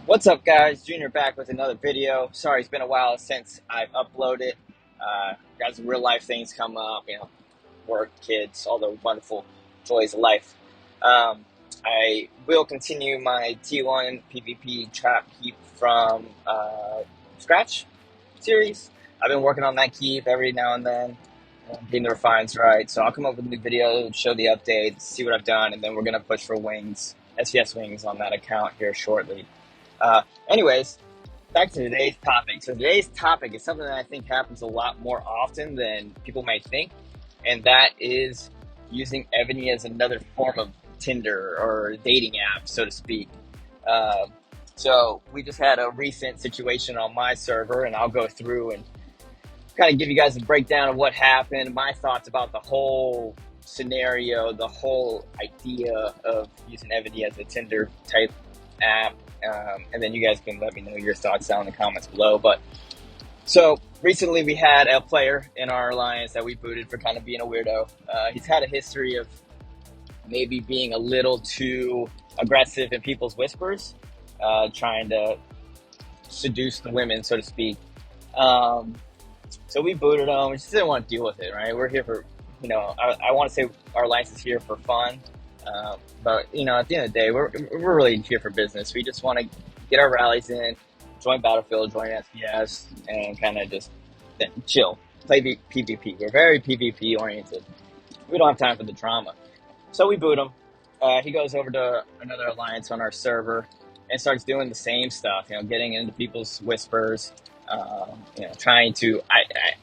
What's up, guys? Junior back with another video. Sorry, it's been a while since I've uploaded. Got some real life things come up, work, kids, all the wonderful joys of life. I will continue my T1 PvP trap keep from scratch series. I've been working on that keep every now and then, getting the refines right. So I'll come up with a new video, show the updates, see what I've done, and then we're gonna push for wings, SVS wings on that account here shortly. Anyways, back to today's topic. So today's topic is something that I think happens a lot more often than people may think, and that is using Evony as another form of Tinder or dating app, so to speak. So we just had a recent situation on my server, and I'll go through and kind of give you guys a breakdown of what happened, my thoughts about the whole scenario, the whole idea of using Evony as a Tinder type app. And then you guys can let me know your thoughts down in the comments below. But so recently we had a player in our alliance that we booted for kind of being a weirdo. He's had a history of maybe being a little too aggressive in people's whispers, trying to seduce the women, so to speak. So we booted him. We just didn't want to deal with it, right? We're here for, I want to say our alliance is here for fun. But at the end of the day, we're really here for business. We just want to get our rallies in, join Battlefield, join SPS, and kind of just chill, play PvP. We're very PvP oriented. We don't have time for the drama. So we boot him. He goes over to another alliance on our server and starts doing the same stuff, getting into people's whispers, trying to,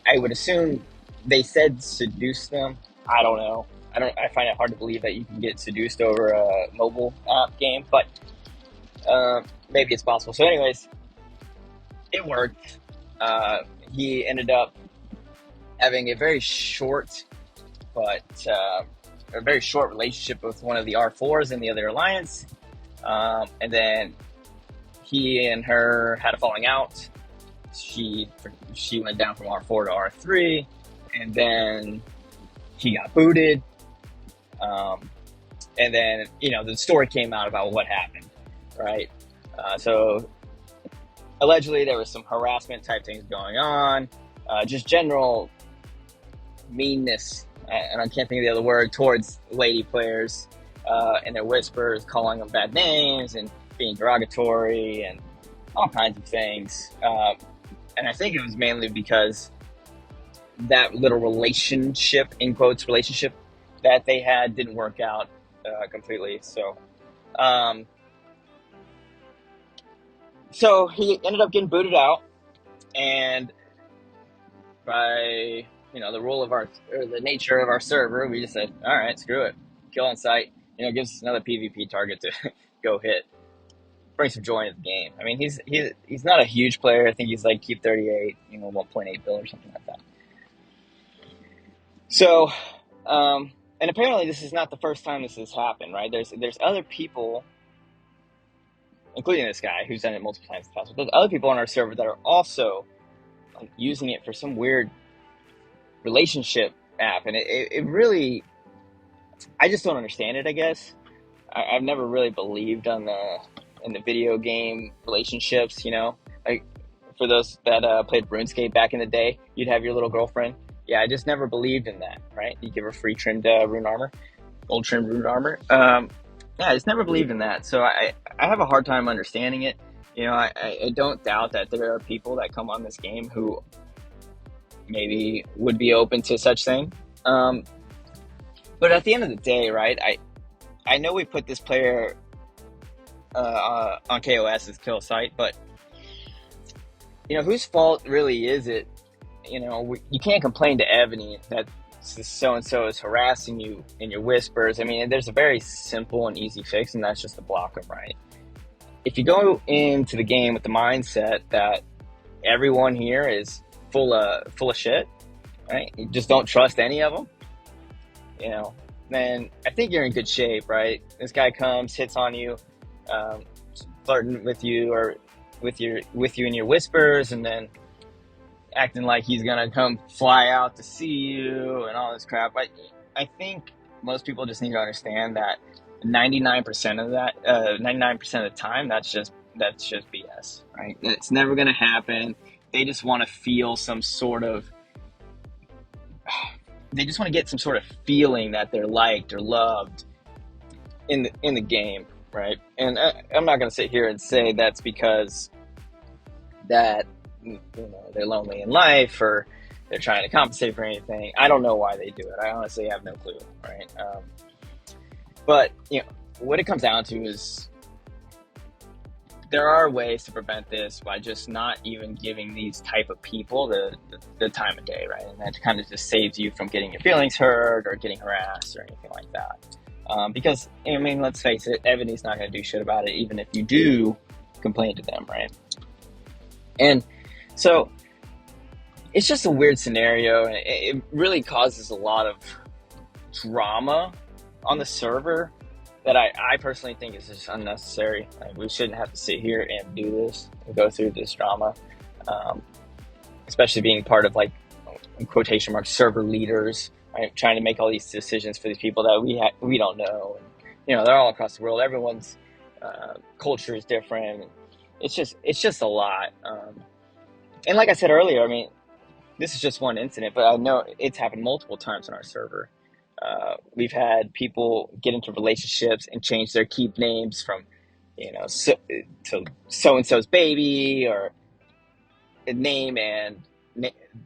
I would assume they said seduce them. I don't know. I find it hard to believe that you can get seduced over a mobile app game, but maybe it's possible. So anyways, it worked. He ended up having a very short relationship with one of the R4s in the other alliance. And then he and her had a falling out. She went down from R4 to R3, and then he got booted. And then, the story came out about what happened, right? So allegedly there was some harassment type things going on, just general meanness, and I can't think of the other word, towards lady players, and their whispers, calling them bad names and being derogatory and all kinds of things. And I think it was mainly because that little relationship, in quotes, relationship that they had didn't work out completely. So he ended up getting booted out, and by the rule of the nature of our server, we just said, all right, screw it, kill on sight. Gives us another PvP target to go hit, bring some joy into the game. I mean, he's not a huge player. I think he's like keep 38, 1.8 bill or something like that. So and apparently this is not the first time this has happened, right? There's other people, including this guy who's done it multiple times in the past, but there's other people on our server that are also using it for some weird relationship app, and it really, I just don't understand it. I guess I've never really believed in the video game relationships. Like for those that played RuneScape back in the day, you'd have your little girlfriend. Yeah, I just never believed in that, right? You give her free trimmed rune armor, gold trimmed rune armor. Yeah, I just never believed in that. So I have a hard time understanding it. I don't doubt that there are people that come on this game who maybe would be open to such thing. But at the end of the day, right, I know we put this player on KOS's kill site, but whose fault really is it? You can't complain to Evony that so-and-so is harassing you in your whispers. I mean, there's a very simple and easy fix, and that's just to block them, right? If you go into the game with the mindset that everyone here is full of shit, right? You just don't trust any of them, then I think you're in good shape, right? This guy comes, hits on you, flirting with you or with you in your whispers, and then acting like he's gonna come fly out to see you and all this crap. I think most people just need to understand that 99% of the time, that's just that's just BS, right? It's never going to happen. They just want to feel some sort of, they just want to get some sort of feeling that they're liked or loved in the game, right? And I'm not going to sit here and say that's because that, you know, they're lonely in life or they're trying to compensate for anything. I don't know why they do it. I honestly have no clue, right? But you know, what it comes down to is there are ways to prevent this by just not even giving these type of people the time of day, right? And that kind of just saves you from getting your feelings hurt or getting harassed or anything like that. Because, I mean, let's face it, Evony's not going to do shit about it, even if you do complain to them, right? And so it's just a weird scenario, and it really causes a lot of drama on the server that I personally think is just unnecessary. Like, we shouldn't have to sit here and do this and go through this drama, especially being part of, like, in quotation marks, server leaders, right? Trying to make all these decisions for these people that we don't know. And, you know, they're all across the world. Everyone's culture is different. It's just a lot. And like I said earlier, I mean, this is just one incident, but I know it's happened multiple times on our server. We've had people get into relationships and change their keep names from, you know, to so-and-so's baby, or a name and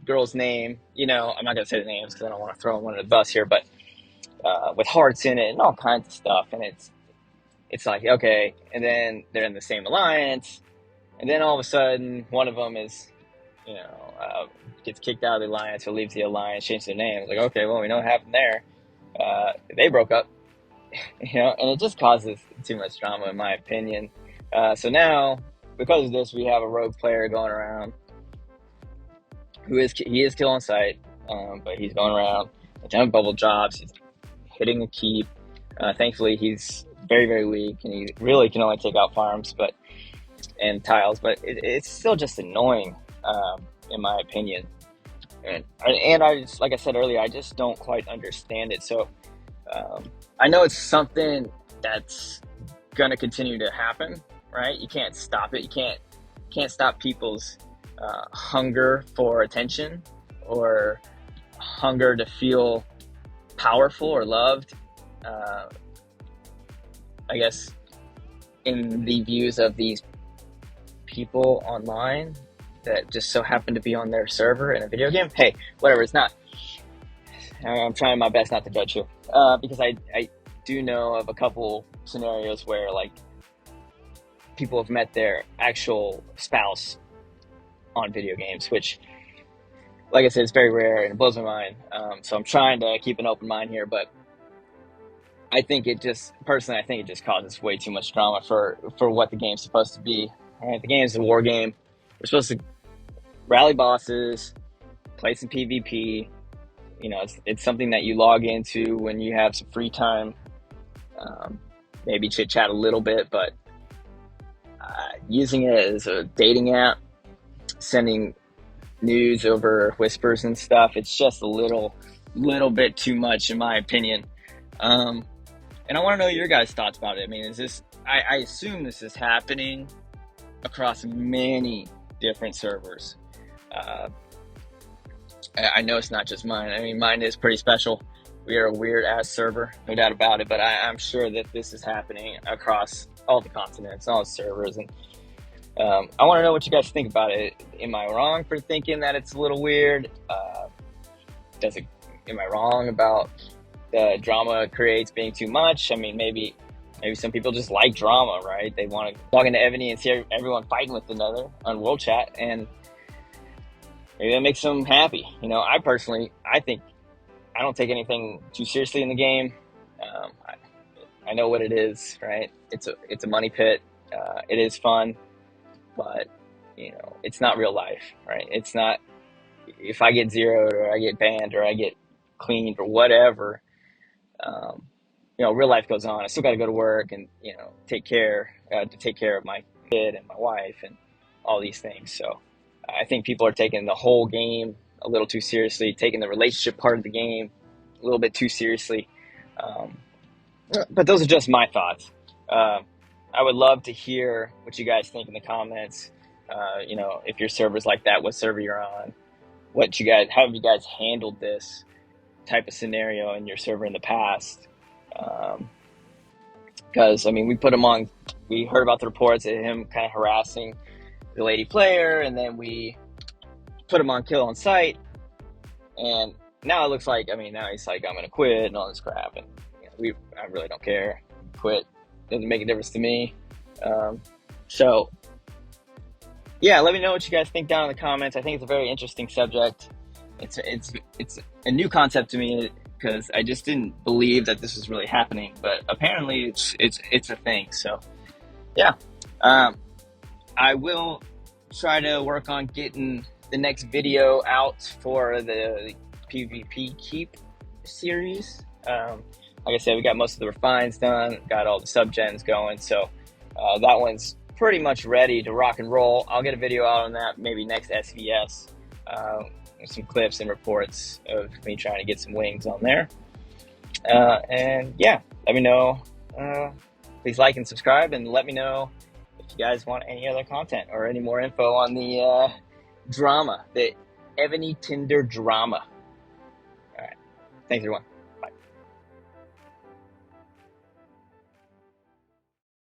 girl's name. You know, I'm not going to say the names because I don't want to throw them under the bus here, but with hearts in it and all kinds of stuff. And it's like, okay, and then they're in the same alliance, and then all of a sudden one of them is, you know, gets kicked out of the alliance or leaves the alliance, changes their name. It's like, okay, well, we know what happened there. They broke up, you know, and it just causes too much drama, in my opinion. So now, because of this, we have a rogue player going around he is kill on sight, but he's going around attempting bubble jobs. He's hitting a keep. Thankfully, he's very, very weak, and he really can only take out farms, and tiles, but it's still just annoying, in my opinion. And I just, like I said earlier, I just don't quite understand it. So I know it's something that's gonna continue to happen, right? You can't stop it. You can't stop people's hunger for attention or hunger to feel powerful or loved. I guess in the views of these people online that just so happen to be on their server in a video game. Hey, whatever, it's not. I'm trying my best not to judge here, because I do know of a couple scenarios where, like, people have met their actual spouse on video games, which, like I said, it's very rare and it blows my mind. So I'm trying to keep an open mind here, but I think it just causes way too much drama for what the game's supposed to be. All right, the game is a war game. We're supposed to rally bosses, play some PvP. You know, it's something that you log into when you have some free time. Maybe chit chat a little bit, but using it as a dating app, sending news over whispers and stuff, it's just a little bit too much, in my opinion. And I want to know your guys' thoughts about it. I mean, I assume this is happening across many different servers. I know it's not just mine. I mean, mine is pretty special. We are a weird ass server, no doubt about it, but I'm sure that this is happening across all the continents, all the servers. And I want to know what you guys think about it. Am I wrong for thinking that it's a little weird? Am I wrong about the drama it creates being too much? I mean, maybe some people just like drama, right? They want to log into Evony and see everyone fighting with another on World Chat, and maybe that makes them happy. You know, I think I don't take anything too seriously in the game. I know what it is, right? It's a money pit. It is fun, but you know, it's not real life, right? It's not. If I get zeroed or I get banned or I get cleaned or whatever, you know, real life goes on. I still got to go to work and, you know, take care of my kid and my wife and all these things. So I think people are taking the whole game a little too seriously, taking the relationship part of the game a little bit too seriously. But those are just my thoughts. I would love to hear what you guys think in the comments. You know, if your server's like that, what server you're on, how have you guys handled this type of scenario in your server in the past? Because I mean, we heard about the reports of him kind of harassing the lady player, and then we put him on kill on sight, and now it looks like, I mean, now he's like, I'm gonna quit and all this crap, and you know, I really don't care. Quit, doesn't make a difference to me. So yeah, let me know what you guys think down in the comments. I think it's a very interesting subject. It's a new concept to me, because I just didn't believe that this was really happening, but apparently it's a thing. So yeah, I will try to work on getting the next video out for the PvP Keep series. Like I said, we got most of the refines done, got all the subgens going, so that one's pretty much ready to rock and roll. I'll get a video out on that maybe next SVS, with some clips and reports of me trying to get some wings on there. And yeah, let me know. Please like and subscribe, and let me know if you guys want any other content or any more info on the drama, the Evony Tinder drama. All right. Thanks, everyone.